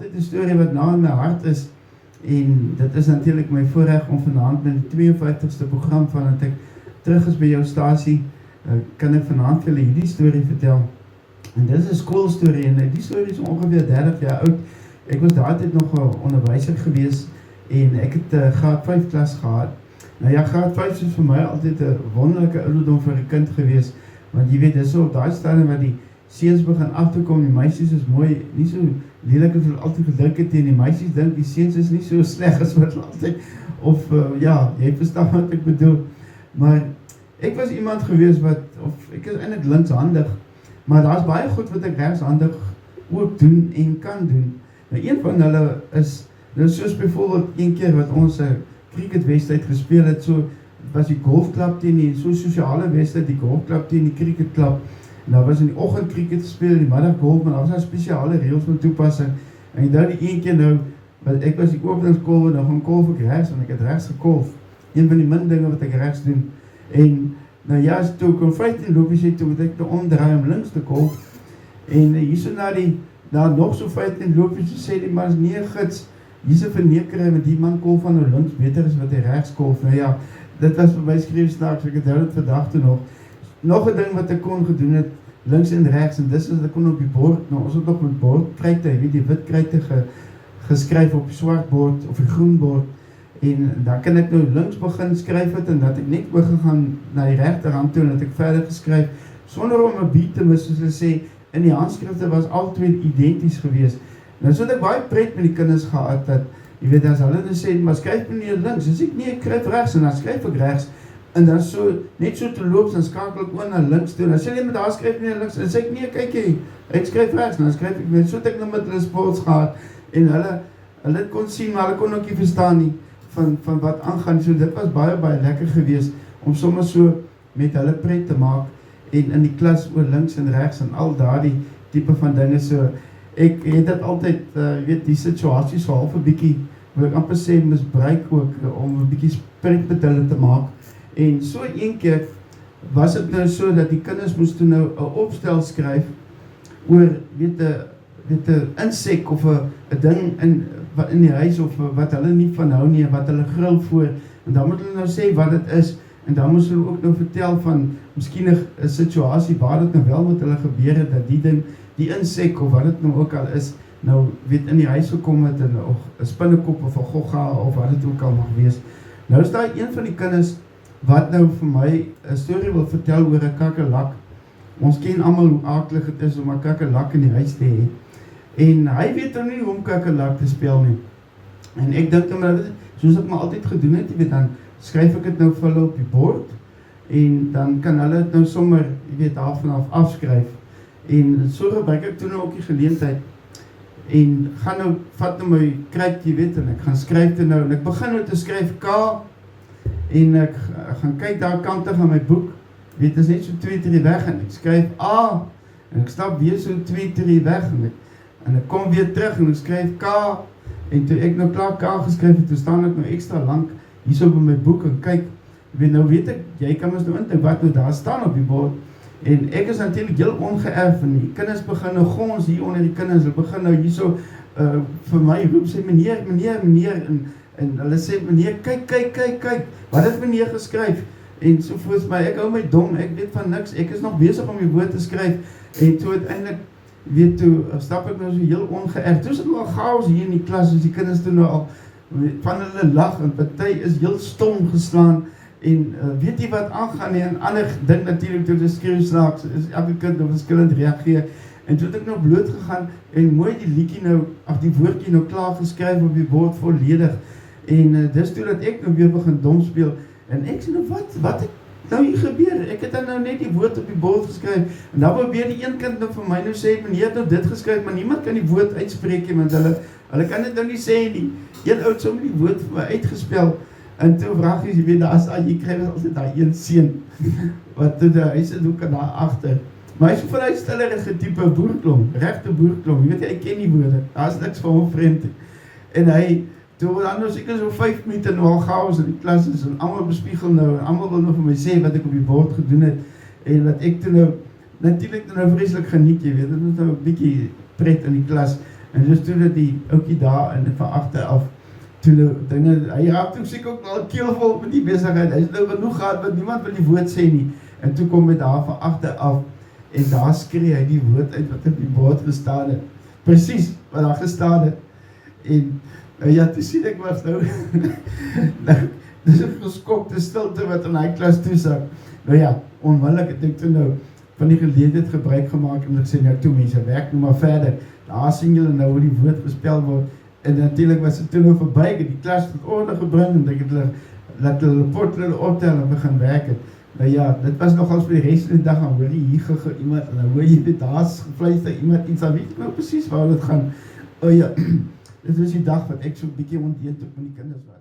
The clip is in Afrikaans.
altyd 'n storie wat na in my hart is, en dit is natuurlik my voorreg om vanaand met die 52ste program vandat ek terug is by jou stasie, kan ek vanaand vir julle hierdie storie vertel. En dit is 'n skoolstorie en die storie is ongeveer 30 jaar oud. Ek was daardie tyd nog 'n onderwyser gewees en ek het graad 5 klas gehad. Nou ja, graad 5 is vir my altyd 'n wonderlike ouderdom vir 'n kind gewees, want jy weet, dis so op daai stadium wat die seuns begin agterkom, die meisies is mooi, nie so lelik as hulle altyd gedink het en die meisies dink die seuns is nie so sleg as wat hulle altyd, of ja, jy verstaan wat ek bedoel. Maar ek was iemand gewees wat, of ek is eintlik linkshandig, maar daar's baie goed wat ek regshandig ook doen en kan doen. Nou een van hulle is, nou soos byvoorbeeld een keer wat ons 'n cricketwedstryd gespeel het, so was die golfklub teen die, so sosiale wedstryd, die golfklub teen die cricketklub. En daar was in die oggend cricket gespeel, die middag golf, maar daar was spesiale reëls van toepassing. En ek dink die een keer nou, wat ek was die openingskolf, nou gaan kolf ek regs, want ek het regs gekolf. Een van die min dinge wat ek regs doen. En nou ja, toe ek om 15 lopies het, toe moet ek omdraai om links te kolf. En hierso na nog so 15 lopies, sê die man, nee gids, hier's 'n verneker, want die man kolf van nou links beter as wat hy regs kolf. Nou ja, dit was vir my skreeusnaaks, ek het dit vandag toe nog. Nog 'n ding wat ek kon gedoen het, links en regs, en dis is ek kon op die bord, nou ons het nog met bordkryte, jy weet die wit kryte geskryf op die swart bord, of die groen bord, en dan kan ek nou links begin skryf het, en dat ek net oorgegaan na die regterhand toe, en dat ek verder geskryf, sonder om 'n beat te mis, soos hulle sê, in die handskrifte was al twee identies gewees. Nou so het ek baie pret met die kinders gehad, dat, jy weet, as hulle dan sê, maar skryf meneer links, as ek nie, ek skryf regs, en dan skryf ek regs, en dan so, net so te loop, dan skakel ek oor na links toe, en dan sê jy, maar daar skryf meneer links, en sê ek, nee, kyk jy, ek skryf regs, en dan skryf ek weer, so het ek nou met hulle sports gehad, en hulle kon sien, maar hulle kon ook nie verstaan nie, van wat aangaan, so dit was baie lekker gewees, om sommer so met hulle pret te maak, en in die klas oor links en regs, en al daardie type van dinge, so, ek het dit altyd, weet, die situasies so half 'n bietjie, wil ek amper sê, misbruik ook, om 'n bietjie pret met hulle te maak, en so een keer, was dit nou so, dat die kinders moes toe nou 'n opstel skryf, oor, weet 'n insek, of 'n ding in die huis, of wat hulle nie van hou nie, wat hulle gril voor, en dan moet hulle nou sê wat dit is, en dan moes hulle ook nou vertel van, miskien 'n situasie, waar dit nou wel met hulle gebeur het, dat die ding, die insek, of wat dit nou ook al is, nou weet in die huis gekom het, en 'n spinnekop, of 'n gogga, of wat dit ook al mag wees. Nou is daar een van die kinders, wat nou vir my 'n storie wil vertel oor 'n kakkelak. Ons ken almal hoe aaklig het is om 'n kakkelak in die huis te hê. En hy weet nou nie hoe om kakkelak te speel nie. En ek dink nou, soos ek maar altyd gedoen het, jy weet, dan skryf ek dit nou vir hulle op die bord, en dan kan hulle dit nou sommer, jy weet, vanaf afskryf. En so gebruik ek toe nou ook die geleentheid, en gaan nou, vat nou my kruik, jy weet, en ek gaan skryf dit nou, en ek begin nou te skryf K, en ek gaan kyk daar kantig aan my boek, weet, is net so 2-3 weg, en ek skryf A, en ek stap weer so 2-3 weg, en ek kom weer terug, en ek skryf K, en toe ek nou klaar K geskryf het, toe staan ek nou extra lang, hier so by my boek, en kyk, nou weet ek, jy kan ons nou indink, wat nou daar staan op die bord, en ek is natuurlik heel ongeërf, en die kinders begin nou gons hier onder die kinders, hulle begin nou hier so, vir my roep, sê meneer, en hulle sê, meneer, kyk, wat het meneer geskryf? En so voels my, ek hou my dom, ek weet van niks, ek is nog besig om die woord te skryf, en toe uiteindelik, weet toe, stap ek nou so heel ongeërf, toe is het al chaos hier in die klas, dus die kinders toe nou al, van hulle lag, en party is heel stom geslaan, en weet jy wat aangaan nie, en ander ding natuurlijk toe die skreeuwslaaks, is elke kind nou verskillend reageer, en toe het ek nou bloot gegaan, en mooi die liedjie nou, die woordjie nou klaar geskryf op die bord volledig, en dis toe dat ek nou weer begin dom speel, en ek sê nou, wat het nou hier gebeur? Ek het dan nou net die woord op die bord geskryf, en dan probeer die een kind nou vir my nou sê, meneer het nou dit geskryf, maar niemand kan die woord uitspreek, want hulle kan dit nou nie sê nie, een oud sommer die woord vir my uitgespel, en toe vraag jy weet, jy krijg altyd daar een seun, wat toe hy sit ook daar achter, maar hy is so van hy stillerige type boerklom, rechte boerklom, jy weet hy ken die woorde, daar is niks van hom vreemd, en hy, toe dan nou seker so 5 minute nou al chaos in die klas is, en allemaal bespiegel nou, en allemaal wil nou vir my sê wat ek op die bord gedoen het, en wat ek toe nou, natuurlijk nou vreselik geniet, jy weet, dit was nou 'n bietjie pret in die klas, En dus toe dat die oukie daar en van agter af, toe hulle dinge, hy raak toe seker ook al keelvol met die besigheid, hy is nou genoeg gehad, want niemand wil die woord sê nie, en toe kom hy daar van agter af, en daar skree hy die woord uit wat op die bord gestaan het, precies wat daar gestaan het, en ja, toe sien ek was nou, dis een geskokte stilte wat in die klas toesak, nou ja, onmiddellik het ek toe nou van die geleedheid gebruik gemaakt en ek sê, nou toe mense, werk nou maar verder, daar sien julle nou hoe die woord gespel word, en natuurlijk was het toen nou voorbij, en die klas het orde gebring, en ek het laat hulle rapport hulle optel en begin werken. Nou ja, dit was nogals vir die rest van die dag, dan hoor jy hier gege iemand, en dan hoor jy dit daar gefluister iemand iets, dan weet ek nou precies waar dit gaan. Oh ja, dit was die dag wat ek so 'n bietjie ontdeend op met die kinders was.